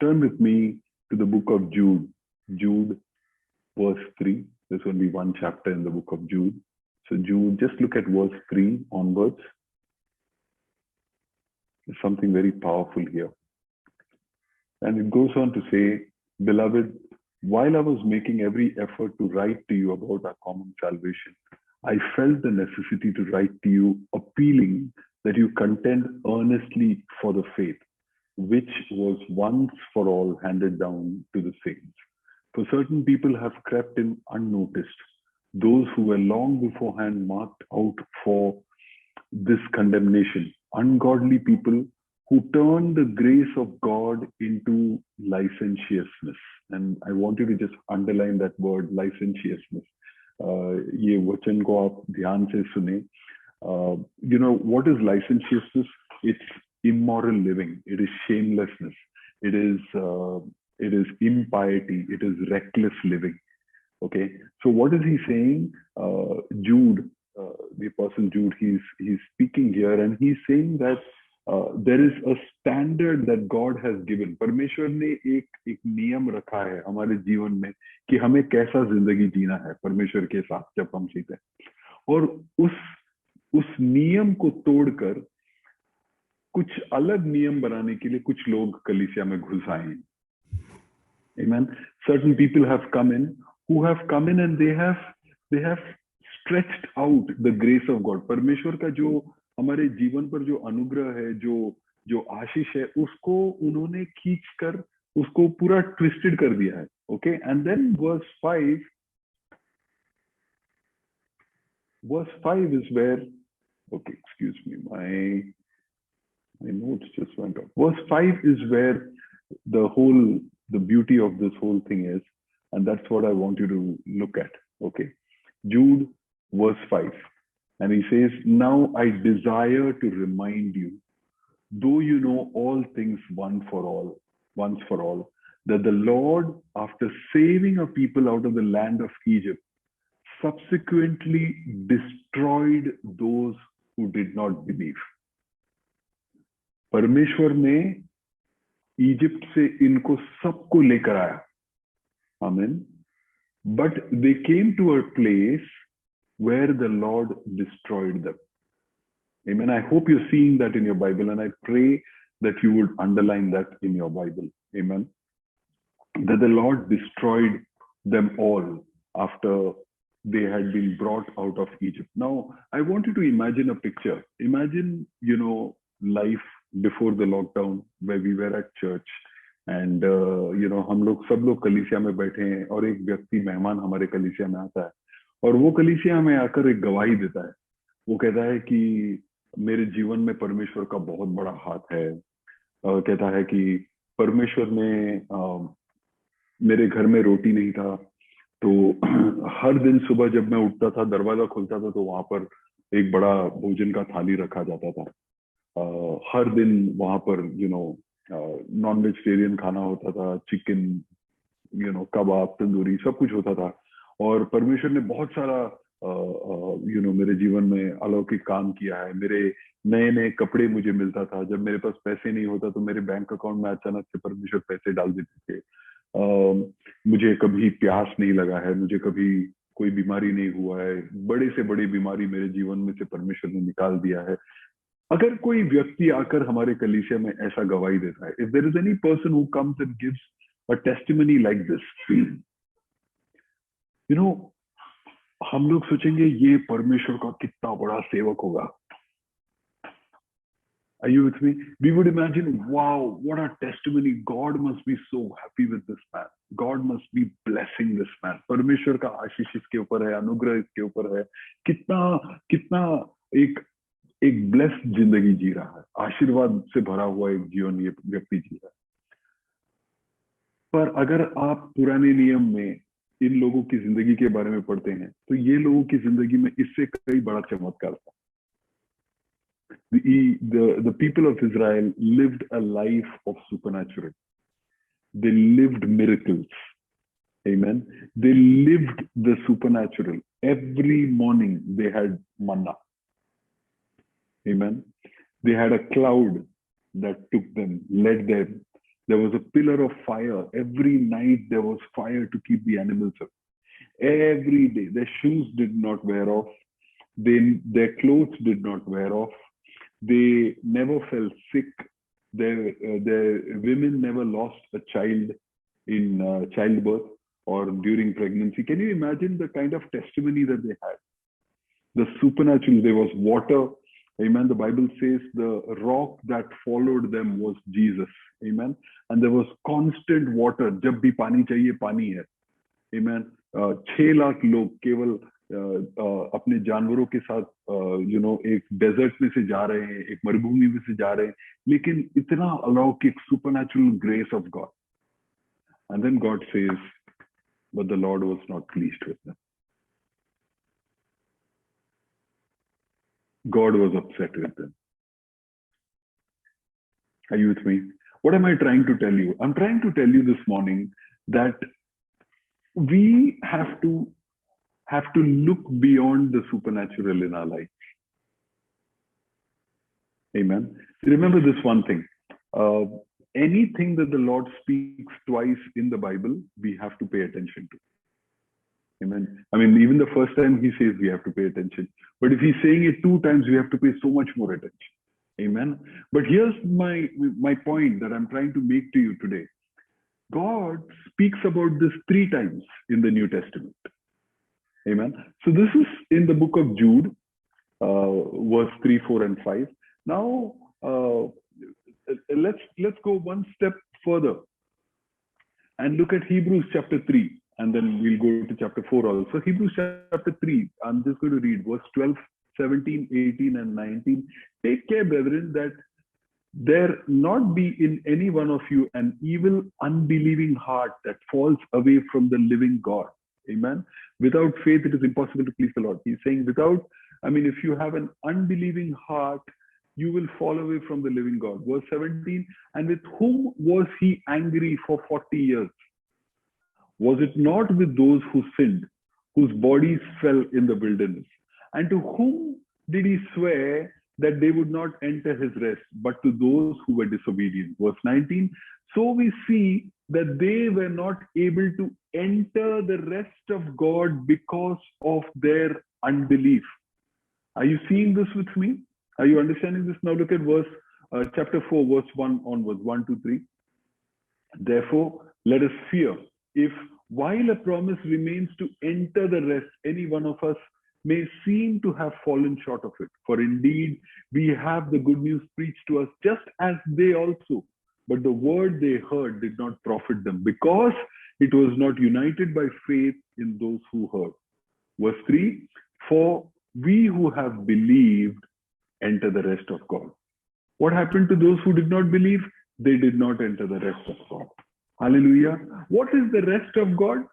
Turn with me to the book of Jude. Jude, verse 3. There's only one chapter in the book of Jude. So Jude, just look at verse 3 onwards. There's something very powerful here. And it goes on to say, Beloved, while I was making every effort to write to you about our common salvation, I felt the necessity to write to you, appealing that you contend earnestly for the faith, which was once for all handed down to the saints. For certain people have crept in unnoticed, those who were long beforehand marked out for this condemnation, ungodly people who turn the grace of God into licentiousness. And I want you to just underline that word, licentiousness. ये वचन को आप ध्यान से सुने. You know, what is licentiousness? It's immoral living. It is shamelessness. It is impiety. It is reckless living. Okay. So what is he saying? Jude, the apostle Jude, he's speaking here, and he's saying that there is a standard that God has given. परमेश्वर ने एक नियम रखा है हमारे जीवन में कि हमें कैसा जिंदगी जीना है परमेश्वर के साथ जब हम जीते हैं. और उस नियम को तोड़कर कुछ अलग नियम बनाने के लिए कुछ लोग कलीसिया में घुस आए हैं. Amen. Certain people have come in and they have stretched out the grace of God. परमेश्वर का जो हमारे जीवन पर जो अनुग्रह है, जो आशीष है, उसको उन्होंने खींचकर उसको पूरा ट्विस्टेड कर दिया है. Okay. And then verse 5 is where, okay, excuse me, my notes just went off. Verse 5 is where the beauty of this whole thing is, and that's what I want you to look at. Okay. Jude, verse 5. And he says, now I desire to remind you, though you know all things once for all, that the Lord, after saving a people out of the land of Egypt, subsequently destroyed those who did not believe. परमेश्वर ने Egypt से इनको सबको लेकर आया. Amen. But they came to a place where the Lord destroyed them. Amen. I hope you're seeing that in your Bible, and I pray that you would underline that in your Bible. Amen. That the Lord destroyed them all after they had been brought out of Egypt. Now, I want you to imagine a picture. Imagine, life before the lockdown, where we were at church, and हम लोग सब लोग कलीसिया में बैठे हैं, और एक व्यक्ति मेहमान हमारे कलीसिया में आता है, और वो कलीसिया में आकर एक गवाही देता है. वो कहता है कि मेरे जीवन में परमेश्वर का बहुत बड़ा हाथ है. कहता है कि परमेश्वर ने मेरे घर में रोटी नहीं था, तो हर दिन सुबह जब मैं उठता था, दरवाजा खुलता था, तो वहां पर एक बड़ा भोजन का थाली रखा जाता था. हर दिन वहां पर नॉन वेजिटेरियन खाना होता था, चिकन, कबाब, तंदूरी, सब कुछ होता था. और परमेश्वर ने बहुत सारा मेरे जीवन में अलौकिक काम किया है. मेरे नए नए कपड़े मुझे मिलता था. जब मेरे पास पैसे नहीं होता तो मेरे बैंक अकाउंट में अचानक से परमेश्वर पैसे डाल देते थे. मुझे कभी प्यास नहीं लगा है, मुझे कभी कोई बीमारी नहीं हुआ है. बड़े से बड़ी बीमारी मेरे जीवन में से परमेश्वर ने निकाल दिया है. अगर कोई व्यक्ति आकर हमारे कलीसिया में ऐसा गवाही देता है, if there is any person who comes and gives a testimony like this, हम लोग सोचेंगे ये परमेश्वर का कितना बड़ा सेवक होगा. Are you with me? We would imagine, wow, what a testimony. God must be so happy with this man. God must be blessing this man. परमेश्वर का आशीष इसके ऊपर है, अनुग्रह इसके ऊपर है. कितना एक ब्लेस्ड जिंदगी जी रहा है, आशीर्वाद से भरा हुआ एक जीवन ये व्यक्ति जी रहा है. पर अगर आप पुराने नियम में इन लोगों की जिंदगी के बारे में पढ़ते हैं, तो ये लोगों की जिंदगी में इससे कई बड़ा चमत्कार था. The people of Israel lived a life of supernatural. They lived miracles. Amen. They lived the supernatural. Every morning they had manna. Amen. They had a cloud that took them, led them. There was a pillar of fire. Every night there was fire to keep the animals up. Every day. Their shoes did not wear off. Their clothes did not wear off. They never fell sick. Their women never lost a child in childbirth or during pregnancy. Can you imagine the kind of testimony that they had? The supernatural, there was water. Amen. The Bible says the rock that followed them was Jesus. Amen. And there was constant water. जब भी पानी चाहिए पानी है. Amen. 6 lakh लोग केवल अपने जानवरों के साथ एक डेजर्ट में से जा रहे हैं, एक मरुभूमि में से जा रहे हैं, लेकिन इतना अलौकिक supernatural grace of God. And then God says, but the Lord was not pleased with them. God was upset with them. Are you with me? What am I trying to tell you? I'm trying to tell you this morning that we have to look beyond the supernatural in our life. Amen. Remember this one thing. Anything that the Lord speaks twice in the Bible, we have to pay attention to. Amen. I mean, even the first time he says we have to pay attention. But if he's saying it 2 times, we have to pay so much more attention. Amen. But here's my point that I'm trying to make to you today. God speaks about this 3 times in the New Testament. Amen. So this is in the book of Jude, verse 3, 4, and 5. Now, let's go one step further and look at Hebrews chapter 3, and then we'll go to chapter 4 also. Hebrews chapter 3, I'm just going to read verse 12, 17, 18, and 19. Take care, brethren, that there not be in any one of you an evil, unbelieving heart that falls away from the living God. Amen. Without faith, it is impossible to please the Lord. He's saying if you have an unbelieving heart, you will fall away from the living God. Verse 17, and with whom was he angry for 40 years? Was it not with those who sinned, whose bodies fell in the wilderness? And to whom did he swear that they would not enter his rest, but to those who were disobedient? Verse 19, so we see that they were not able to enter the rest of God because of their unbelief. Are you seeing this with me? Are you understanding this? Now look at chapter 4, verse 1 onwards, 1 to 3. Therefore, let us fear, if while a promise remains to enter the rest, any one of us may seem to have fallen short of it. For indeed, we have the good news preached to us, just as they also. But the word they heard did not profit them, because it was not united by faith in those who heard. Verse 3, for we who have believed enter the rest of God. What happened to those who did not believe? They did not enter the rest of God. Hallelujah. What is the rest of God?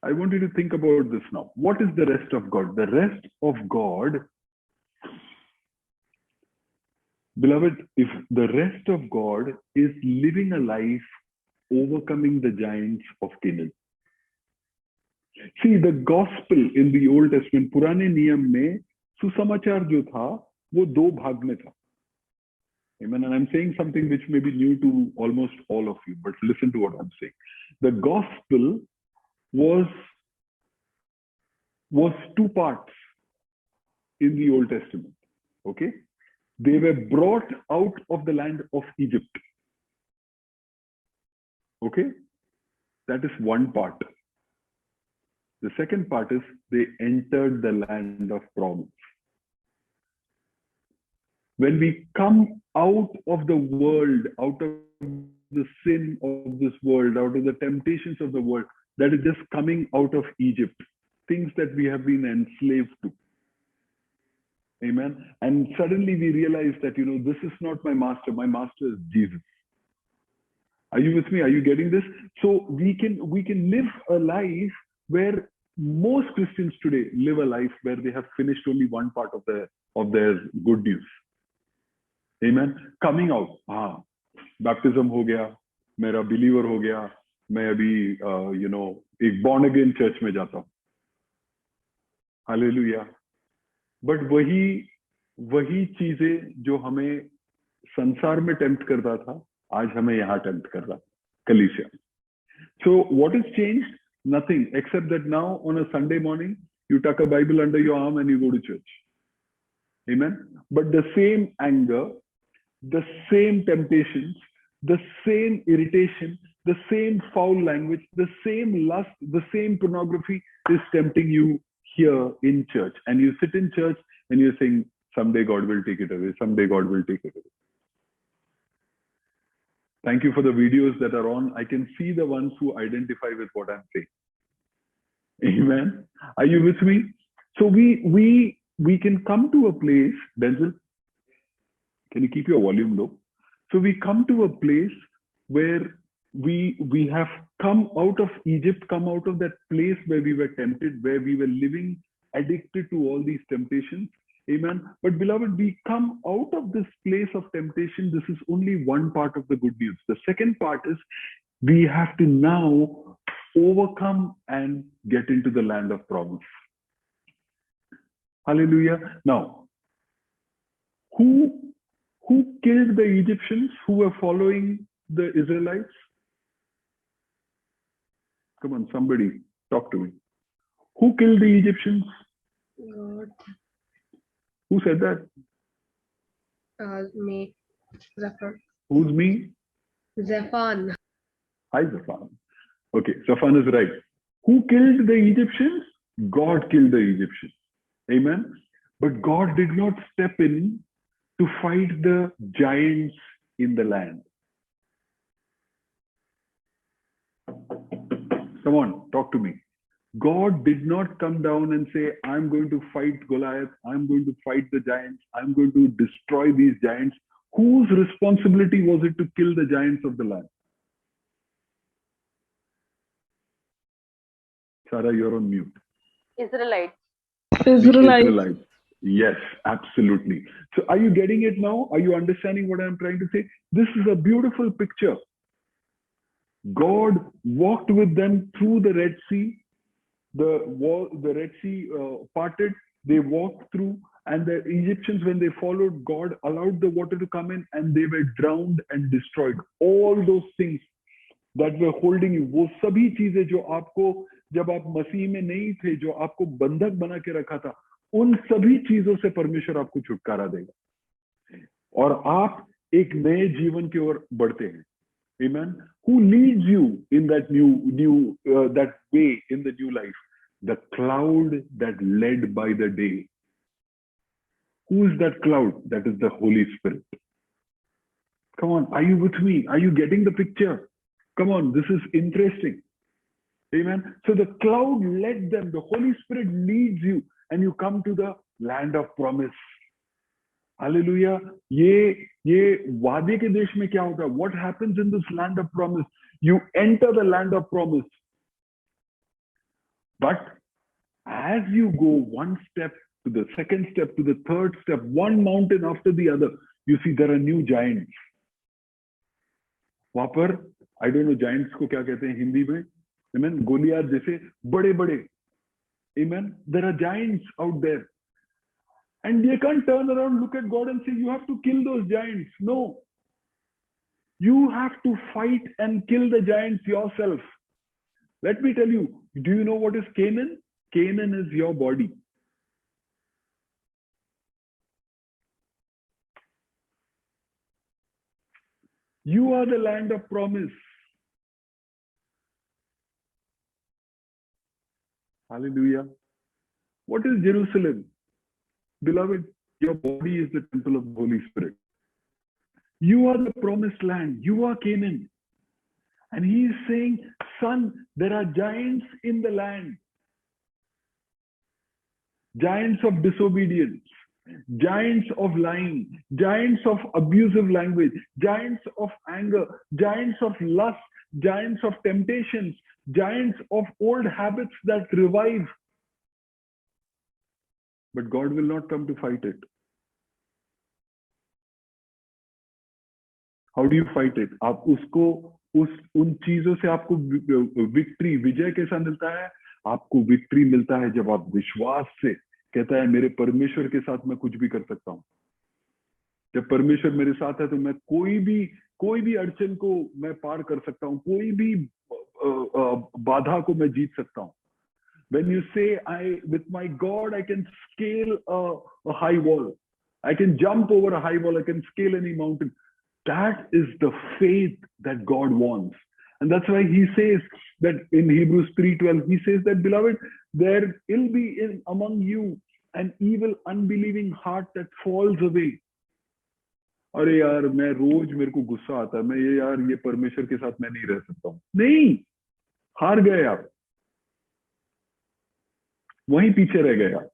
I want you to think about this now. What is the rest of God? The rest of God, beloved, if the rest of God is living a life overcoming the giants of Canaan. See, the gospel in the Old Testament, पुराने नियम में सुसमाचार जो था वो 2 भाग में था. Amen. And I'm saying something which may be new to almost all of you, but listen to what I'm saying. The gospel was 2 parts in the Old Testament. Okay, they were brought out of the land of Egypt. Okay, that is one part. The second part is they entered the land of promise. When we come out of the world, out of the sin of this world, out of the temptations of the world, that is just coming out of Egypt, things that we have been enslaved to. Amen. And suddenly we realize that, this is not my master is Jesus. Are you with me? Are you getting this? So we can live a life where most Christians today live a life where they have finished only one part of their good news. Amen. Coming out, baptism हो गया, मेरा believer हो गया, मैं अभी एक born again church में जाता हूँ. Hallelujah. But वही चीजें जो हमें संसार में टेम्प्ट करता था, आज हमें यहाँ टेम्प्ट कर रहा, कलीसिया. So what has changed? Nothing, except that now on a Sunday morning, you tuck a Bible under your arm and you go to church. Amen. But the same anger, the same temptations, the same irritation, the same foul language, the same lust, the same pornography is tempting you here in church. And you sit in church and you're saying, someday God will take it away. Someday God will take it away. Thank you for the videos that are on. I can see the ones who identify with what I'm saying. Amen. Are you with me? So we can come to a place, Denzel, can you keep your volume low? So we come to a place where we have come out of Egypt, come out of that place where we were tempted, where we were living addicted to all these temptations. Amen. But beloved, we come out of this place of temptation. This is only one part of the good news. The second part is we have to now overcome and get into the land of promise. Hallelujah. Now, who killed the Egyptians who were following the Israelites? Come on, somebody talk to me. Who killed the Egyptians? God. Who said that? Me. Zafan. Who's me? Zafan. Hi, Zafan. Okay, Zafan is right. Who killed the Egyptians? God killed the Egyptians. Amen. But God did not step in to fight the giants in the land. Come on, talk to me. God did not come down and say, I'm going to fight Goliath, I'm going to fight the giants, I'm going to destroy these giants. Whose responsibility was it to kill the giants of the land? Sarah, you're on mute. Israelites. Israelites. Yes, absolutely. So are you getting it now? Are you understanding what I'm trying to say? This is a beautiful picture. God walked with them through the Red Sea. The Red Sea parted. They walked through, and the Egyptians, when they followed God, allowed the water to come in, and they were drowned and destroyed. All those things that were holding you, वो सभी चीजें जो आपको जब आप मसीह में नहीं थे, जो आपको बंधक बना के रखा था, उन सभी चीजों से परमेश्वर आपको छुटकारा देगा और आप एक नए जीवन की ओर बढ़ते हैं. Amen. Who leads you in that that way in the new life? The cloud that led by the day. Who is that cloud? That is the Holy Spirit. Come on, are you with me? Are you getting the picture? Come on, this is interesting. Amen. So the cloud led them. The Holy Spirit leads you, and you come to the land of promise. Hallelujah. ये वादे के देश में क्या होता है? What happens in this land of promise? You enter the land of promise. But as you go one step to the second step to the third step, one mountain after the other, you see there are new giants. वहां पर I don't know giants को क्या कहते हैं हिंदी में. Amen. Goliath जैसे बड़े बड़े. Amen. There are giants out there. And you can't turn around, look at God and say, you have to kill those giants. No. You have to fight and kill the giants yourself. Let me tell you, do you know what is Canaan? Canaan is your body. You are the land of promise. Hallelujah. What is Jerusalem? Beloved, your body is the temple of the Holy Spirit. You are the promised land. You are Canaan. And he is saying, son, there are giants in the land. Giants of disobedience, giants of lying, giants of abusive language, giants of anger, giants of lust, giants of temptations, giants of old habits that revive. But God will not come to fight it. How do you fight it? आप उसको उन चीजों से आपको victory, विजय कैसा मिलता है? आपको विक्ट्री मिलता है जब आप विश्वास से कहता है मेरे परमेश्वर के साथ मैं कुछ भी कर सकता हूं. जब परमेश्वर मेरे साथ है तो मैं कोई भी अड़चन को मैं पार कर सकता हूँ, कोई भी बाधा को मैं जीत सकता हूँ. When you say, with my God, I can scale a high wall. I can jump over a high wall. I can scale any mountain. That is the faith that God wants. And that's why he says that in Hebrews 3:12, he says that, beloved, there will be among you an evil, unbelieving heart that falls away. अरे यार, मैं रोज मेरे को गुस्सा आता है, मैं ये परमेश्वर के साथ मैं नहीं रह सकता हूँ. नहीं, हार गए आप, वहीं पीछे रह गए आप.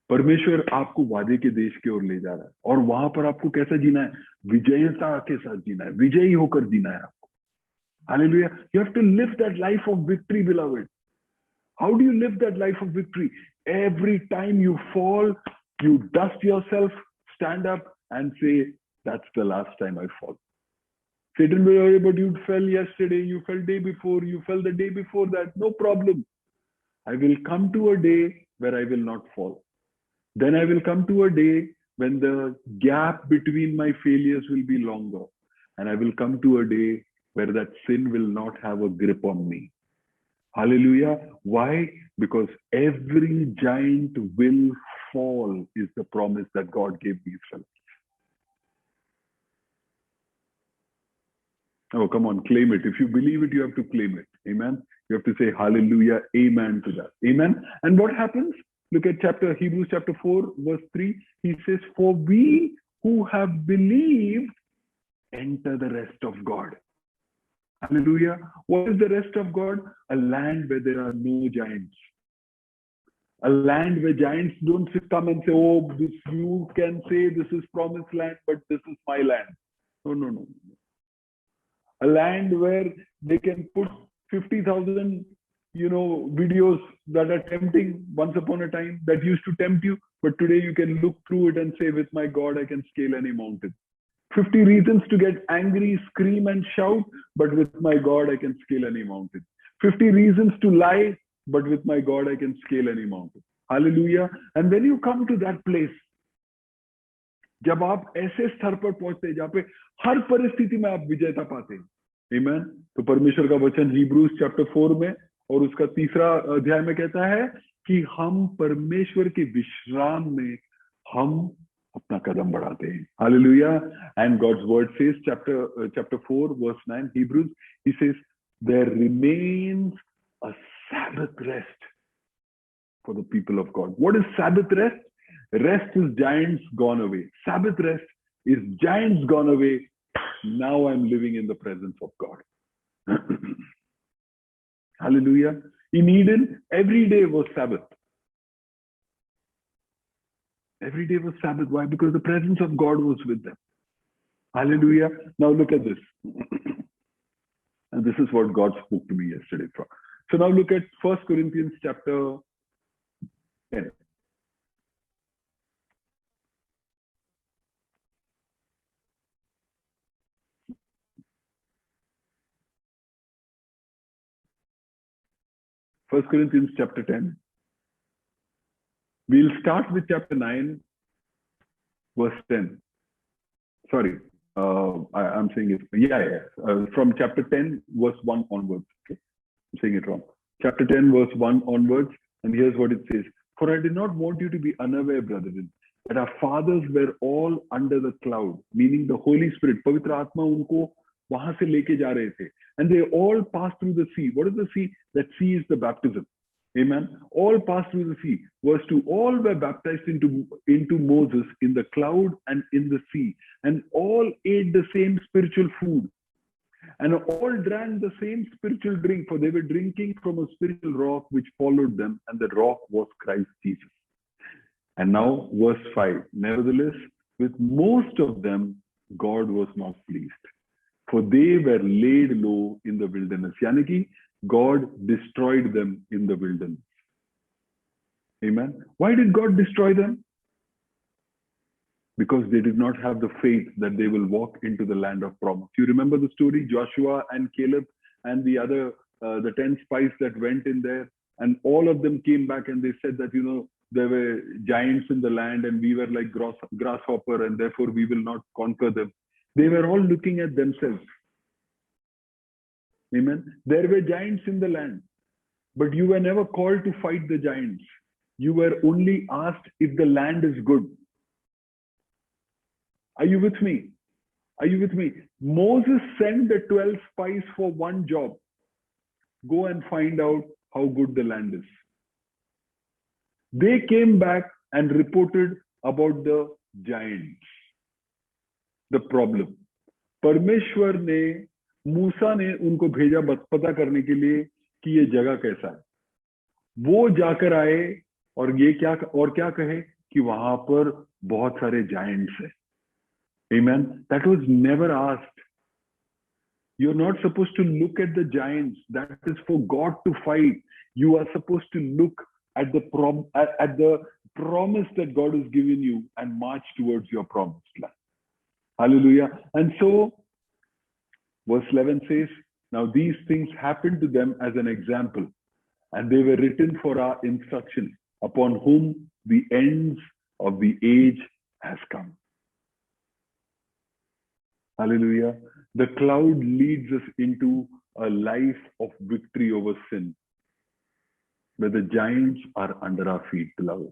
परमेश्वर आपको वादे के देश की ओर ले जा रहा है, और वहां पर आपको कैसा जीना है? विजयता के साथ जीना है, विजयी होकर जीना है आपको. Hallelujah. You have to live that life of victory, beloved. How do you live that life of victory? Every time you fall, you dust yourself, stand up and say, that's the last time I fall. Satan will say, but you fell yesterday, you fell day before, you fell the day before that. No problem. I will come to a day where I will not fall. Then I will come to a day when the gap between my failures will be longer. And I will come to a day where that sin will not have a grip on me. Hallelujah. Why? Because every giant will fall is the promise that God gave Israel. Oh, come on, claim it. If you believe it, you have to claim it. Amen. You have to say hallelujah, amen to that. Amen. And what happens? Look at Hebrews chapter 4, verse 3. He says, for we who have believed enter the rest of God. Hallelujah. What is the rest of God? A land where there are no giants. A land where giants don't come and say, oh, this, you can say this is promised land, but this is my land. No, no, no. A land where they can put 50,000, videos that are tempting once upon a time, that used to tempt you, but today you can look through it and say, with my God, I can scale any mountain. 50 reasons to get angry, scream and shout, but with my God, I can scale any mountain. 50 reasons to lie, but with my God, I can scale any mountain. Hallelujah. And when you come to that place, जब आप ऐसे स्तर पर पहुंचते हैं जहां पे हर परिस्थिति में आप विजेता पाते हैं, आमीन. तो परमेश्वर का वचन हीब्रूज चैप्टर 4 में और उसका 3रा अध्याय में कहता है कि हम परमेश्वर के विश्राम में हम अपना कदम बढ़ाते हैं. Hallelujah. And God's word says chapter 4 verse 9 Hebrews, he says there remains a Sabbath rest for the people of God. What is Sabbath rest? Rest is giants gone away. Sabbath rest is giants gone away. Now I'm living in the presence of God. Hallelujah. In Eden, every day was Sabbath. Every day was Sabbath. Why? Because the presence of God was with them. Hallelujah. Now look at this. And this is what God spoke to me yesterday from. So now look at 1 Corinthians chapter 10. First Corinthians chapter 10. We'll start with chapter 9, verse 10. Sorry, I'm saying it. From chapter 10, verse 1 onwards. Okay, I'm saying it wrong. Chapter 10, verse 1 onwards. And here's what it says. For I did not want you to be unaware, brethren, that our fathers were all under the cloud, meaning the Holy Spirit. Pavitra Atma unko wahan se leke ja rahe the. And they all passed through the sea. What is the sea? That sea is the baptism. Amen. All passed through the sea. Verse 2. All were baptized into Moses in the cloud and in the sea. And all ate the same spiritual food. And all drank the same spiritual drink, for they were drinking from a spiritual rock which followed them, and the rock was Christ Jesus. And now, verse 5. Nevertheless, with most of them, God was not pleased, for they were laid low in the wilderness. Yani ki God destroyed them in the wilderness. Amen. Why did God destroy them? Because they did not have the faith that they will walk into the land of promise. You remember the story, Joshua and Caleb and the other, the 10 spies that went in there, and all of them came back and they said that, there were giants in the land and we were like grasshopper and therefore we will not conquer them. They were all looking at themselves. Amen. There were giants in the land, but you were never called to fight the giants. You were only asked if the land is good. Are you with me? Are you with me? Moses sent the 12 spies for one job. Go and find out how good the land is. They came back and reported about the giants, the problem. परमेश्वर ने, मूसा ने उनको भेजा पता करने के लिए कि ये जगह कैसा है. वो जाकर आए और क्या कहे कि वहां पर बहुत सारे जायंट्स हैं. Amen. That was never asked. You're not supposed to look at the giants. That is for God to fight. You are supposed to look at the promise that God has given you and march towards your promised land. Hallelujah. And so, verse 11 says, now these things happened to them as an example, and they were written for our instruction, upon whom the ends of the age has come. Hallelujah. The cloud leads us into a life of victory over sin, where the giants are under our feet, beloved.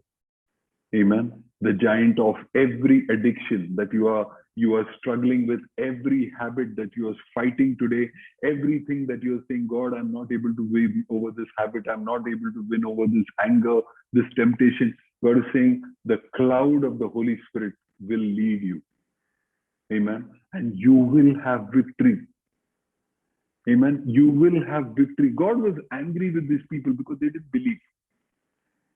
Amen. The giant of every addiction that you are struggling with, every habit that you are fighting today, everything that you are saying, God, I'm not able to win over this habit. I'm not able to win over this anger, this temptation. God is saying the cloud of the Holy Spirit will lead you. Amen. And you will have victory. Amen. You will have victory. God was angry with these people because they didn't believe.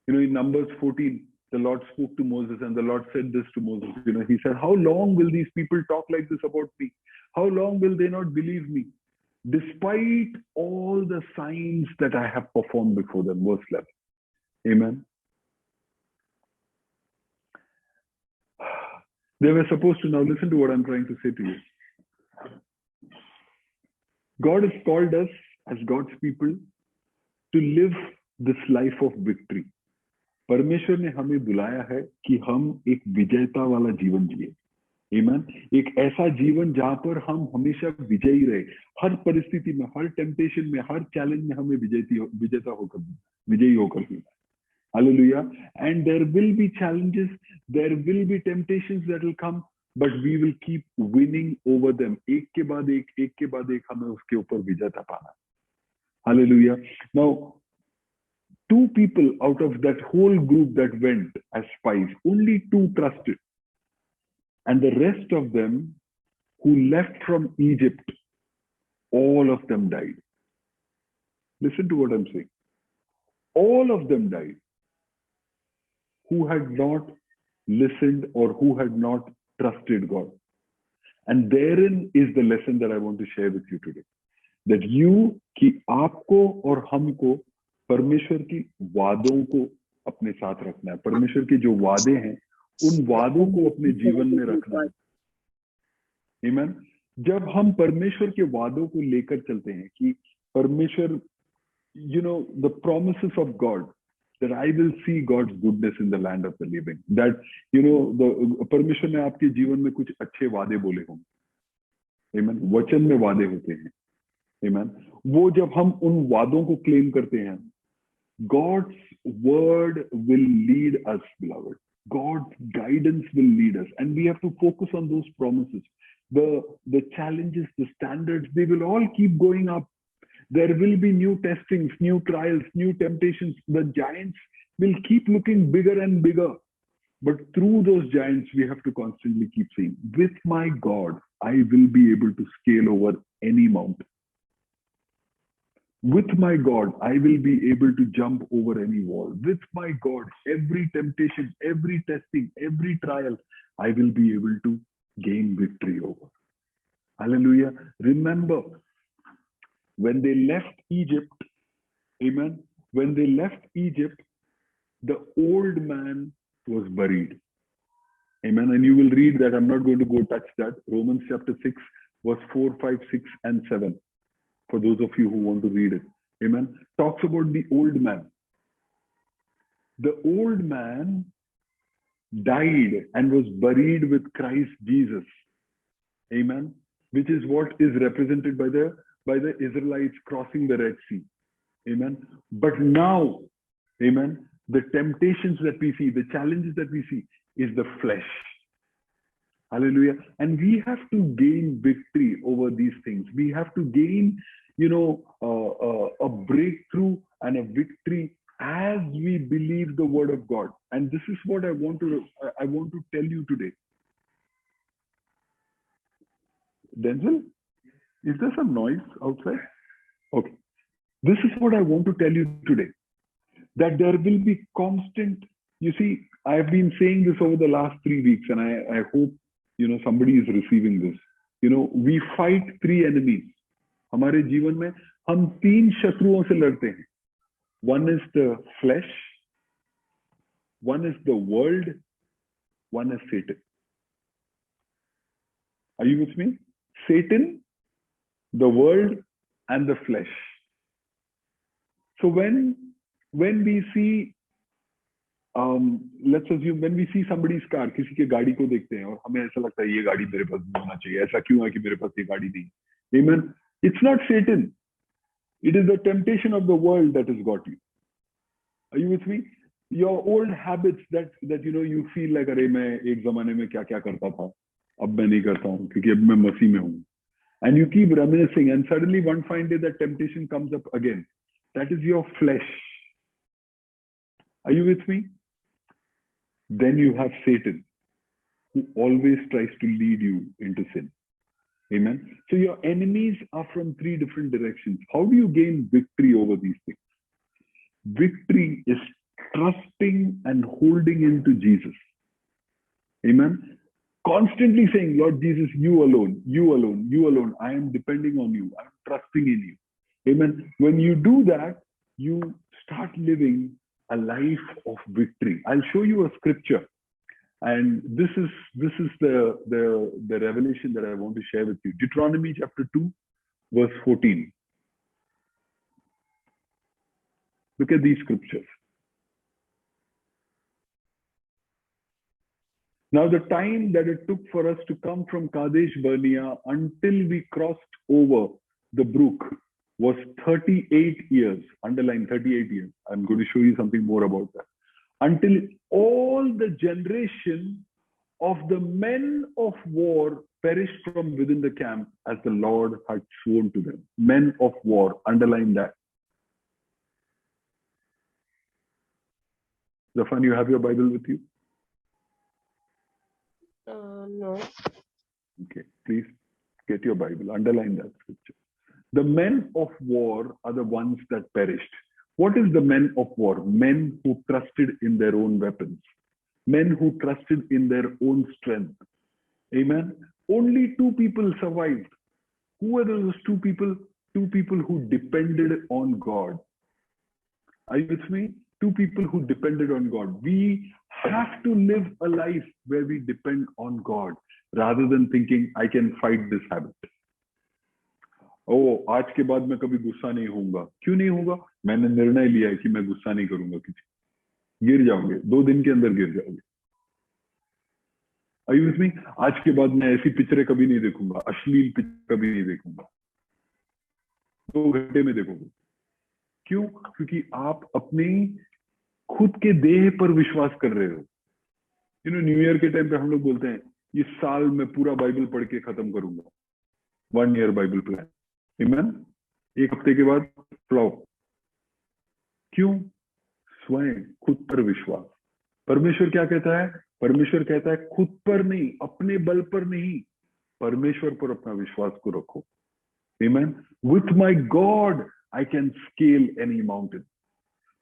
You know, in Numbers 14, the Lord spoke to Moses, and the Lord said this to Moses. You know, he said, how long will these people talk like this about me? How long will they not believe me? Despite all the signs that I have performed before them. Verse 11. Amen. They were supposed to, now listen to what I'm trying to say to you. God has called us as God's people to live this life of victory. परमेश्वर ने हमें बुलाया है कि हम एक विजयता वाला जीवन जिए. Amen. एक ऐसा जीवन जहां पर हम हमेशा विजयी रहे, हर परिस्थिति में, हर टेम्पटेशन में, हर चैलेंज में हमें विजयी होकर जीना. Hallelujah. And there will be challenges, there will be temptations that will come, but we will keep winning over them. एक के बाद एक हमें उसके ऊपर विजयता पाना. Hallelujah. Now, 2 people out of that whole group that went as spies, only 2 trusted. And the rest of them who left from Egypt, all of them died. Listen to what I'm saying. All of them died who had not listened or who had not trusted God. And therein is the lesson that I want to share with you today. That you, कि आपको और हमको परमेश्वर की वादों को अपने साथ रखना है. परमेश्वर के जो वादे हैं, उन वादों को अपने जीवन में रखना है. Amen. जब हम परमेश्वर के वादों को लेकर चलते हैं कि परमेश्वर, you know, the promises of God, that I will see God's goodness in the land of the living. That, you know, the परमेश्वर ने आपके जीवन में कुछ अच्छे वादे बोले होंगे. Amen. वचन में वादे होते हैं. Amen. वो जब हम उन वादों को क्लेम करते हैं, God's word will lead us, beloved. God's guidance will lead us, and we have to focus on those promises. The challenges, the standards, they will all keep going up. There will be new testings, new trials, new temptations. The giants will keep looking bigger and bigger. But through those giants, we have to constantly keep saying, with my God, I will be able to scale over any mountain. With my God, I will be able to jump over any wall. With my God, every temptation, every testing, every trial, I will be able to gain victory over. Hallelujah. Remember, when they left Egypt, amen, when they left Egypt, the old man was buried. Amen. And you will read that. I'm not going to go touch that. Romans chapter 6, verse 4, 5, 6, and 7. For those of you who want to read it. Amen. Talks about the old man. The old man died and was buried with Christ Jesus. Amen. Which is what is represented by the Israelites crossing the Red Sea. Amen. But now, amen, the temptations that we see, the challenges that we see is the flesh. Hallelujah. And we have to gain victory over these things. We have to gain, a breakthrough and a victory as we believe the word of God. And this is what I want to tell you today. Denzel, is there some noise outside? Okay. This is what I want to tell you today. That there will be constant, you see, I've been saying this over the last 3 weeks, and I hope, somebody is receiving this. We fight 3 enemies. हमारे जीवन में हम 3 शत्रुओं से लड़ते हैं. One is the flesh, one is the world, one is Satan. Are you with me? Satan, the world, and the flesh. So when we see, let's assume when we see somebody's car, किसी के गाड़ी को देखते हैं और हमें ऐसा लगता है ये गाड़ी मेरे पास भी होना चाहिए, ऐसा क्यों है कि मेरे पास ये गाड़ी नहीं? Amen. It's not Satan. It is the temptation of the world that has got you. Are you with me? Your old habits that you feel like, अरे मैं एक जमाने में क्या क्या करता था, अब मैं नहीं करता हूँ क्योंकि अब मैं मसीह में हूँ. And you keep reminiscing, and suddenly one fine day that temptation comes up again. That is your flesh. Are you with me? Then you have Satan, who always tries to lead you into sin. Amen. So your enemies are from 3 different directions. How do you gain victory over these things? Victory is trusting and holding into Jesus. Amen. Constantly saying, Lord Jesus, you alone, you alone, you alone. I am depending on you. I am trusting in you. Amen. When you do that, you start living a life of victory. I'll show you a scripture. And this is the revelation that I want to share with you. Deuteronomy chapter 2, verse 14. Look at these scriptures. Now the time that it took for us to come from Kadesh Barnea until we crossed over the brook was 38 years. Underline 38 years. I'm going to show you something more about that. Until all the generation of the men of war perished from within the camp, as the Lord had sworn to them. Men of war, underline that. Zafan, you have your Bible with you? No. Okay, please get your Bible, underline that scripture. The men of war are the ones that perished. What is the men of war? Men who trusted in their own weapons. Men who trusted in their own strength. Amen. Only 2 people survived. Who are those 2 people? 2 people who depended on God. Are you with me? 2 people who depended on God. We have to live a life where we depend on God rather than thinking, I can fight this habit. Oh, आज के बाद मैं कभी गुस्सा नहीं होऊंगा. क्यों नहीं होगा? मैंने निर्णय लिया है कि मैं गुस्सा नहीं करूंगा किसी. गिर जाओगे, 2 दिन के अंदर गिर जाओगे. Are you with me? आज के बाद मैं ऐसी पिक्चरें कभी नहीं देखूंगा, अश्लील पिक्चर कभी नहीं देखूंगा. 2 घंटे में देखोगे. क्यों? क्योंकि आप अपने खुद के देह पर विश्वास कर रहे हो. न्यू ईयर के टाइम पे हम लोग बोलते हैं इस साल मैं पूरा बाइबल पढ़ के खत्म करूंगा. 1 year बाइबल प्लान. Amen? 1 हफ्ते के बाद फ्लॉप. क्यों? स्वयं खुद पर विश्वास. परमेश्वर क्या कहता है? परमेश्वर कहता है खुद पर नहीं, अपने बल पर नहीं, परमेश्वर पर अपना विश्वास को रखो. Amen? With my God, I can scale any mountain.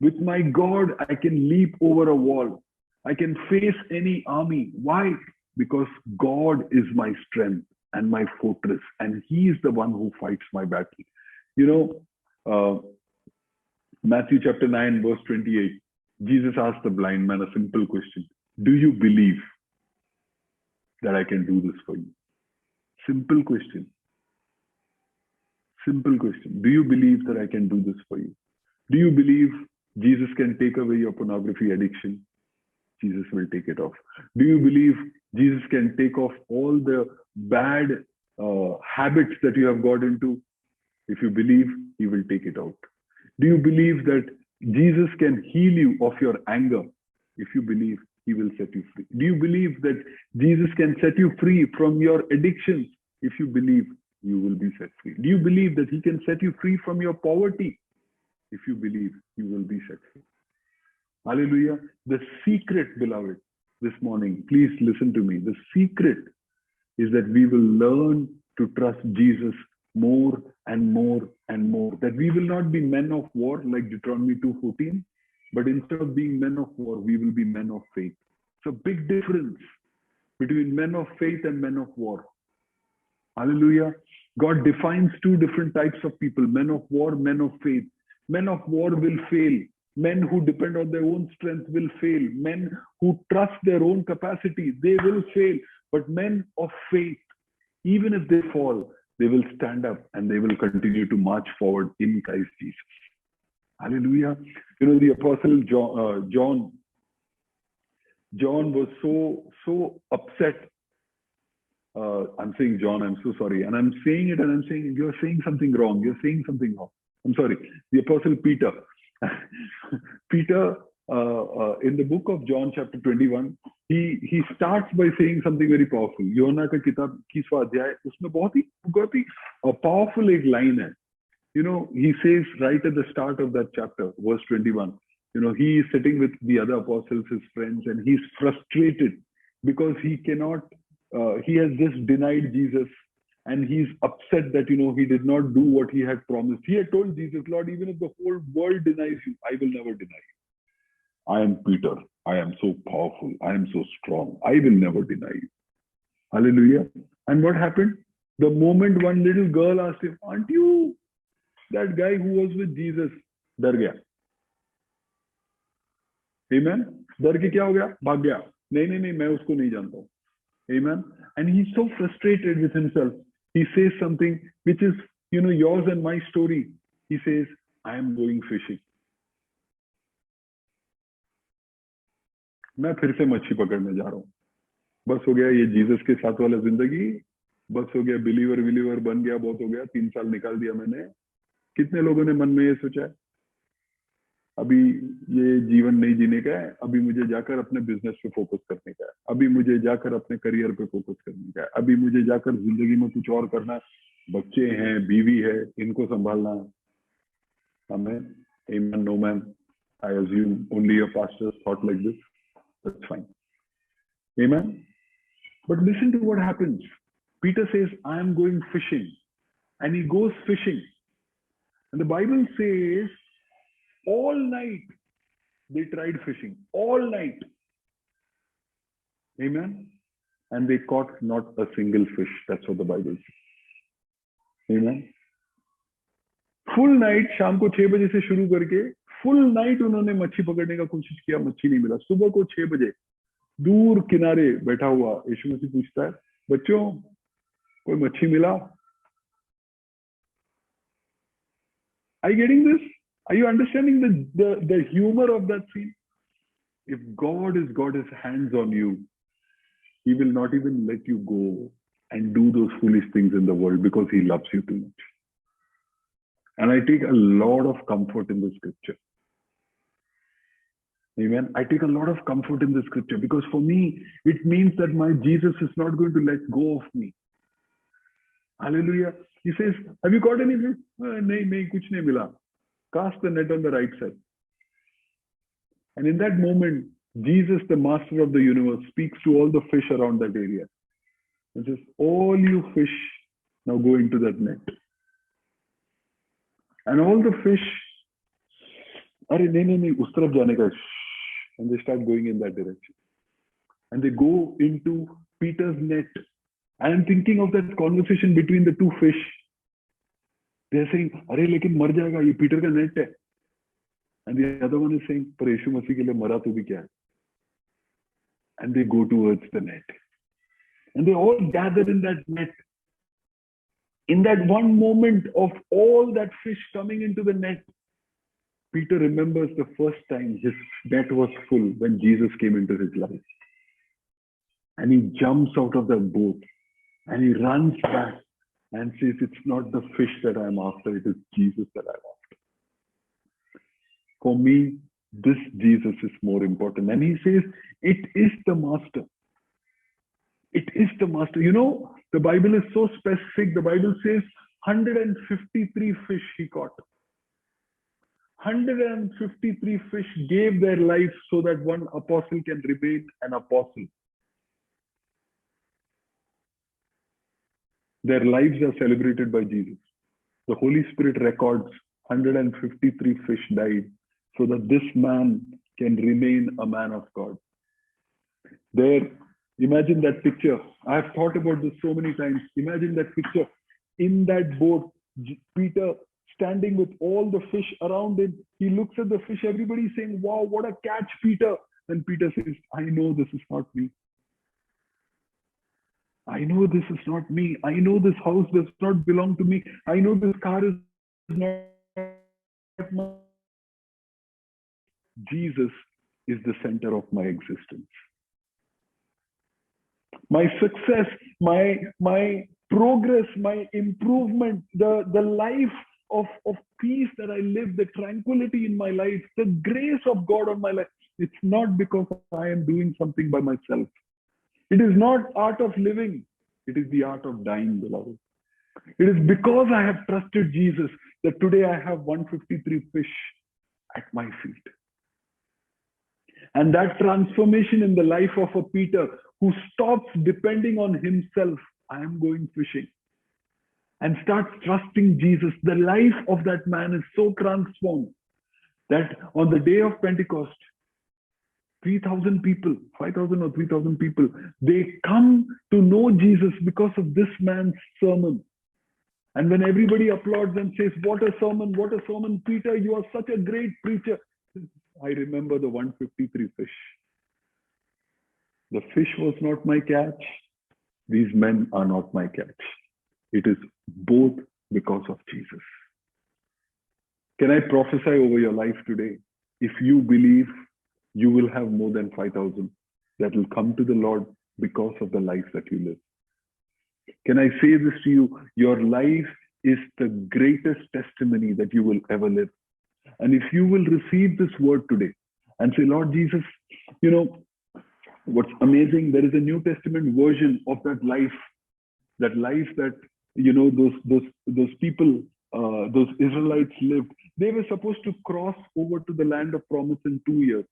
With my God, I can leap over a wall. I can face any army. Why? Because God is my strength and my fortress, and He is the one who fights my battle. Matthew chapter 9, verse 28, Jesus asked the blind man a simple question. Do you believe that I can do this for you? Simple question. Simple question. Do you believe that I can do this for you? Do you believe Jesus can take away your pornography addiction? Jesus will take it off. Do you believe Jesus can take off all the bad habits that you have got into. If you believe, he will take it out. Do you believe that Jesus can heal you of your anger? If you believe, he will set you free. Do you believe that Jesus can set you free from your addictions? If you believe, you will be set free. Do you believe that he can set you free from your poverty? If you believe, you will be set free. Hallelujah. The secret, beloved, this morning, please listen to me. The secret is that we will learn to trust Jesus more and more and more. That we will not be men of war like Deuteronomy 2:14, but instead of being men of war, we will be men of faith. It's a big difference between men of faith and men of war. Hallelujah. God defines two different types of people, men of war, men of faith. Men of war will fail. Men who depend on their own strength will fail. Men who trust their own capacity, they will fail. But men of faith, even if they fall, they will stand up and they will continue to march forward in Christ Jesus. Hallelujah. You know, the Apostle John was so upset. I'm saying John, I'm so sorry. And I'm saying it and I'm saying, you're saying something wrong. You're saying something wrong. I'm sorry. The Apostle Peter. Peter, in the book of John chapter 21, he starts by saying something very powerful. योना का किताब 21वां अध्याय, उसमें बहुत ही powerful एक line है. You know, he says right at the start of that chapter, verse 21, you know, he is sitting with the other apostles, his friends, and he's frustrated because he cannot, he has just denied Jesus, and he's upset that, you know, he did not do what he had promised. He had told Jesus, Lord, even if the whole world denies you, I will never deny you. I am Peter. I am so powerful. I am so strong. I will never deny you. Hallelujah. And what happened? The moment one little girl asked him, aren't you that guy who was with Jesus? डर गया. Amen. डर के क्या हो गया? भाग गया. नहीं, मैं उसको नहीं जानता हूँ. Amen. And he's so frustrated with himself. He says something which is, you know, yours and my story. He says, I am going fishing. मैं फिर से मच्छी पकड़ने जा रहा हूँ. बस हो गया ये जीसस के साथ वाला जिंदगी. बस हो गया बिलीवर बन गया. बहुत हो गया. 3 साल निकाल दिया मैंने. कितने लोगों ने मन में ये सोचा है, अभी ये जीवन नहीं जीने का है, अभी मुझे जाकर अपने बिजनेस पे फोकस करने का है, अभी मुझे जाकर अपने करियर पे फोकस करने का है, अभी मुझे जाकर जिंदगी में कुछ और करना है. बच्चे हैं, बीवी है, इनको संभालना है. Amen. Amen. No man. I assume only your pastors thought like this. That's fine. Amen. But listen to what happens. Peter says, I am going fishing. And he goes fishing. And the Bible says, all night they tried fishing. All night. Amen. And they caught not a single fish. That's what the Bible says. Amen. Full night, शाम को 6 बजे से शुरू करके full night उन्होंने मच्छी पकड़ने का कोशिश किया, मच्छी नहीं मिला. सुबह को 6 बजे दूर किनारे बैठा हुआ यीशु मसीह पूछता है, बच्चों कोई मच्छी मिला? Are you getting this? Are you understanding the humor of that scene? If God has got his hands on you, he will not even let you go and do those foolish things in the world because he loves you too much. And I take a lot of comfort in the scripture. Amen. I take a lot of comfort in the scripture because for me, it means that my Jesus is not going to let go of me. Hallelujah. He says, have you got anything? Nahi, kuch nahi mila. Cast the net on the right side. And in that moment, Jesus, the master of the universe, speaks to all the fish around that area. And says, all you fish, now go into that net. And all the fish, nahi, us taraf jaane ka. And they start going in that direction. And they go into Peter's net. And I'm thinking of that conversation between the two fish. They're saying, "Arey, lekin mar jayega, ye Peter ka net hai." And the other one is saying, "Par Yeshu Masih ke liye mara to bhi kya hai?" And they go towards the net. And they all gather in that net. In that one moment of all that fish coming into the net, Peter remembers the first time his net was full when Jesus came into his life. And he jumps out of the boat and he runs back and says, it's not the fish that I'm after, it is Jesus that I'm after. For me, this Jesus is more important. And he says, it is the master. It is the master. You know, the Bible is so specific. The Bible says 153 fish he caught. 153 fish gave their lives so that one apostle can remain an apostle. Their lives are celebrated by Jesus. The Holy Spirit records 153 fish died so that this man can remain a man of God. There, imagine that picture. I have thought about this so many times. Imagine that picture. In that boat, Peter standing with all the fish around him. He looks at the fish. Everybody saying, wow, what a catch, Peter. And Peter says, I know this is not me. I know this is not me. I know this house does not belong to me. I know this car is not mine. Jesus is the center of my existence. My success, my progress, my improvement, the life of peace that I live, the tranquility in my life, the grace of God on my life, it's not because I am doing something by myself. It is not art of living. It is the art of dying, beloved. It is because I have trusted Jesus that today I have 153 fish at my feet. And that transformation in the life of a Peter who stops depending on himself, I am going fishing, and starts trusting Jesus. The life of that man is so transformed that on the day of Pentecost, 3,000 people, 5,000 or 3,000 people, they come to know Jesus because of this man's sermon. And when everybody applauds and says, what a sermon, Peter, you are such a great preacher. I remember the 153 fish. The fish was not my catch. These men are not my catch. It is both because of Jesus. Can I prophesy over your life today? If you believe, you will have more than 5,000 that will come to the Lord because of the life that you live. Can I say this to you? Your life is the greatest testimony that you will ever live. And if you will receive this word today and say, Lord Jesus, you know, what's amazing, there is a New Testament version of that life that, you know, those people, those Israelites lived. They were supposed to cross over to the land of promise in 2 years.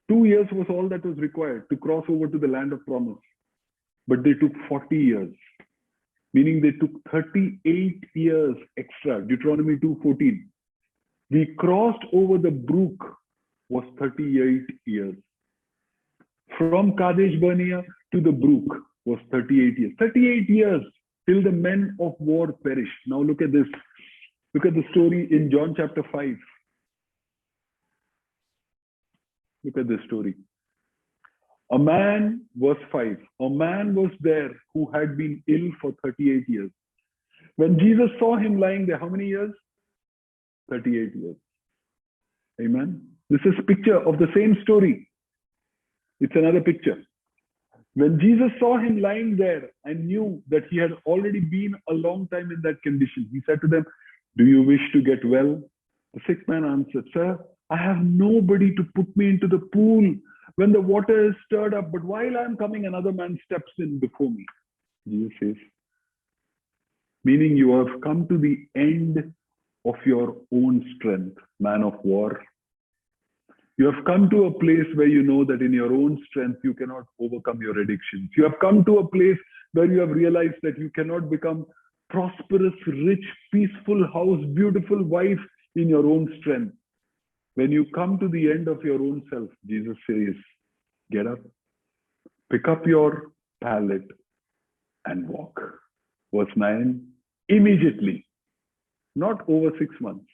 2 years was all that was required to cross over to the land of promise. But they took 40 years, meaning they took 38 years extra. Deuteronomy 2:14. We crossed over the brook was 38 years. From Kadesh Barnea to the brook was 38 years. 38 years till the men of war perished. Now look at this. Look at the story in John chapter 5. Look at this story. A man, verse 5, a man was there who had been ill for 38 years. When Jesus saw him lying there, how many years? 38 years. Amen. This is a picture of the same story. It's another picture. When Jesus saw him lying there and knew that he had already been a long time in that condition, he said to them, do you wish to get well? The sick man answered, sir, I have nobody to put me into the pool when the water is stirred up, but while I'm coming, another man steps in before me. Jesus says, meaning you have come to the end of your own strength, man of war. You have come to a place where you know that in your own strength, you cannot overcome your addictions. You have come to a place where you have realized that you cannot become prosperous, rich, peaceful house, beautiful wife in your own strength. When you come to the end of your own self, Jesus says, get up, pick up your pallet and walk. Verse 9, immediately, not over 6 months,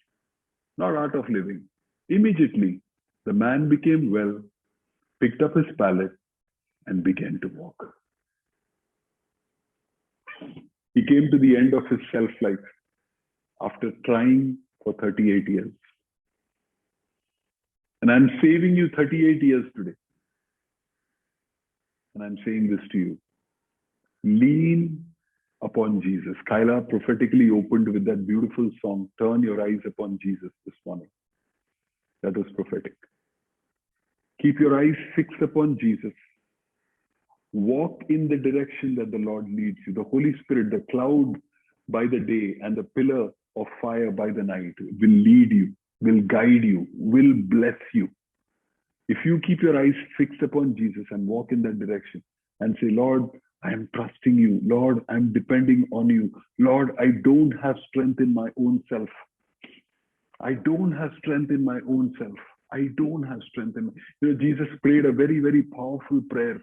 not art of living, immediately, the man became well, picked up his pallet and began to walk. He came to the end of his self-life after trying for 38 years. And I'm saving you 38 years today. And I'm saying this to you. Lean upon Jesus. Kyla prophetically opened with that beautiful song, Turn Your Eyes Upon Jesus, this morning. That was prophetic. Keep your eyes fixed upon Jesus. Walk in the direction that the Lord leads you. The Holy Spirit, the cloud by the day and the pillar of fire by the night will lead you, will guide you, will bless you. If you keep your eyes fixed upon Jesus and walk in that direction and say, Lord, I am trusting you. Lord, I'm depending on you. Lord, I don't have strength in my own self. I don't have strength in my own self. I don't have strength in my... Jesus prayed a very, very powerful prayer.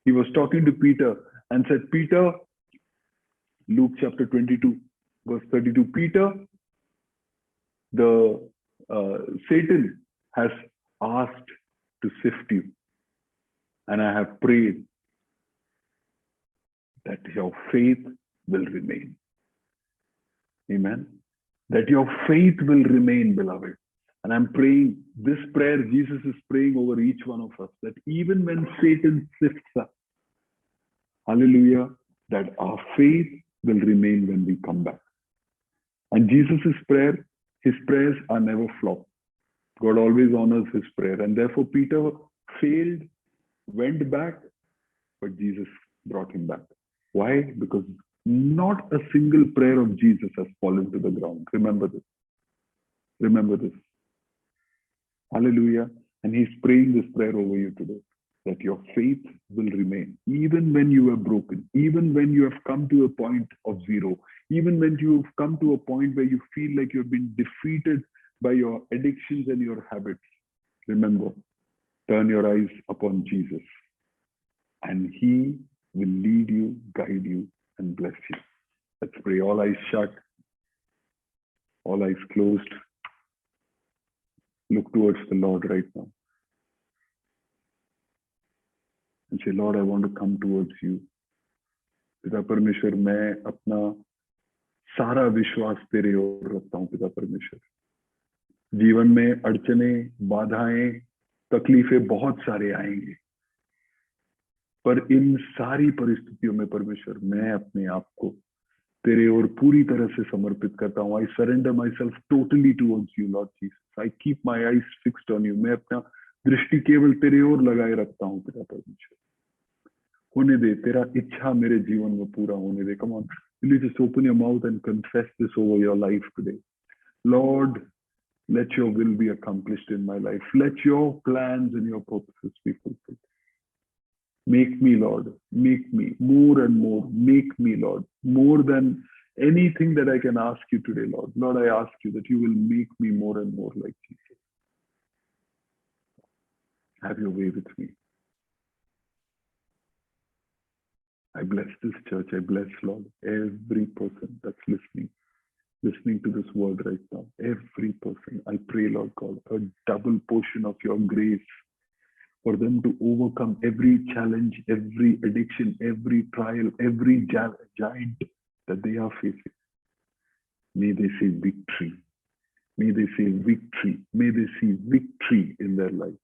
He was talking to Peter and said, Peter, Luke chapter 22, verse 32, Peter, Satan has asked to sift you. And I have prayed that your faith will remain. Amen. That your faith will remain, beloved. And I'm praying this prayer, Jesus is praying over each one of us, that even when Satan sifts us, hallelujah, that our faith will remain when we come back. And Jesus' prayer, his prayers are never flop. God always honors his prayer. And therefore Peter failed, went back, but Jesus brought him back. Why? Because not a single prayer of Jesus has fallen to the ground. Remember this. Remember this. Hallelujah. And he's praying this prayer over you today, that your faith will remain. Even when you are broken, even when you have come to a point of zero, even when you have come to a point where you feel like you've been defeated by your addictions and your habits, remember, turn your eyes upon Jesus. And he will lead you, guide you, and bless you. Let's pray. All eyes shut, all eyes closed. Look towards the Lord right now. And say, Lord, I want to come towards you. पिता परमेश्वर, मैं अपना सारा विश्वास तेरे ओर रखता हूँ पिता परमेश्वर। जीवन में अड़चने, बाधाएं, तकलीफें बहुत सारे आएंगे, पर इन सारी परिस्थितियों में परमेश्वर मैं अपने आप को तेरे ओर पूरी तरह से समर्पित करता हूँ। I surrender my self totally towards you Lord Jesus. I keep my eyes fixed on you. मैं अपना दृष्टि केवल तेरे ओर लगाए रखता हूँ पिता परमेश्वर। होने दे, तेरा इच्छा मेरे जीवन में पूरा होने दे। Come on, will you just open your mouth and confess this over your life today? Lord, let your will be accomplished in my life. Let your plans and your purposes be fulfilled. Make me, Lord, make me more and more. Make me, Lord, more than anything that I can ask you today, Lord. Lord, I ask you that you will make me more and more like Jesus. Have your way with me. I bless this church. I bless, Lord, every person that's listening to this word right now. Every person. I pray, Lord God, a double portion of your grace for them to overcome every challenge, every addiction, every trial, every giant that they are facing. May they see victory. May they see victory. May they see victory in their life.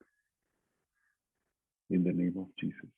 In the name of Jesus.